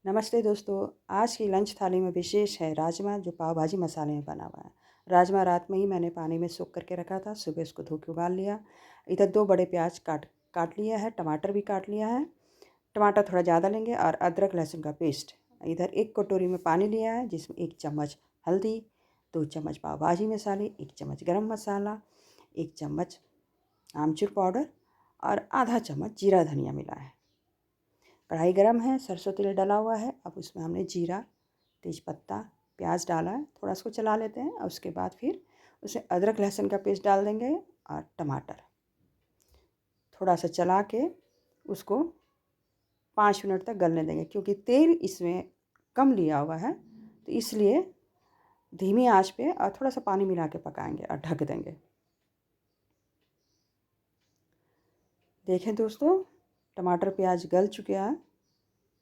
नमस्ते दोस्तों। आज की लंच थाली में विशेष है राजमा, जो पाव भाजी मसाले में बना हुआ है। राजमा रात में ही मैंने पानी में सोख करके रखा था, सुबह इसको धो के उबाल लिया। इधर 2 बड़े प्याज काट काट लिया है, टमाटर भी काट लिया है। टमाटर थोड़ा ज़्यादा लेंगे और अदरक लहसुन का पेस्ट। इधर 1 कटोरी में पानी लिया है, जिसमें 1 चम्मच हल्दी, 2 चम्मच पाव भाजी मसाले, 1 चम्मच गरम मसाला, 1 चम्मच आमचूर पाउडर और आधा चम्मच जीरा धनिया मिला है। कढ़ाई गरम है, सरसों तेल डला हुआ है। अब उसमें हमने जीरा, तेज़पत्ता, प्याज डाला है। थोड़ा इसको चला लेते हैं और उसके बाद फिर उसमें अदरक लहसुन का पेस्ट डाल देंगे और टमाटर। थोड़ा सा चला के उसको 5 मिनट तक गलने देंगे, क्योंकि तेल इसमें कम लिया हुआ है, तो इसलिए धीमी आंच पे और थोड़ा सा पानी मिला के पकाएंगे और ढक देंगे। देखें दोस्तों, टमाटर प्याज गल चुके हैं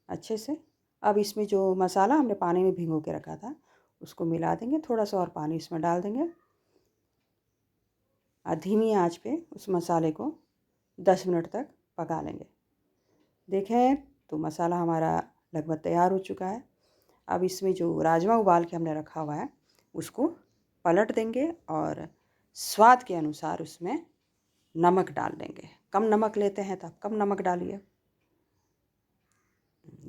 अच्छे से। अब इसमें जो मसाला हमने पानी में भिगो के रखा था उसको मिला देंगे, थोड़ा सा और पानी इसमें डाल देंगे और धीमी आंच पे उस मसाले को 10 मिनट तक पका लेंगे। देखें तो मसाला हमारा लगभग तैयार हो चुका है। अब इसमें जो राजमा उबाल के हमने रखा हुआ है उसको पलट देंगे और स्वाद के अनुसार उसमें नमक डाल देंगे। कम नमक लेते हैं तो आप कम नमक डालिए।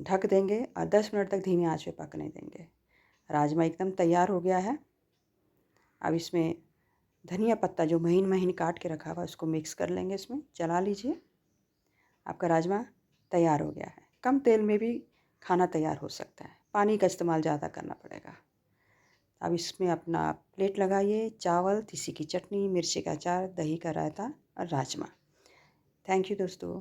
ढक देंगे और 10 मिनट तक धीमी आंच पे पकने देंगे। राजमा एकदम तैयार हो गया है। अब इसमें धनिया पत्ता जो महीन महीन काट के रखा हुआ उसको मिक्स कर लेंगे, इसमें चला लीजिए। आपका राजमा तैयार हो गया है। कम तेल में भी खाना तैयार हो सकता है, पानी का इस्तेमाल ज़्यादा करना पड़ेगा। अब इसमें अपना प्लेट लगाइए। चावल, तीसी की चटनी, मिर्ची का अचार, दही का रायता और राजमा। थैंक यू दोस्तों।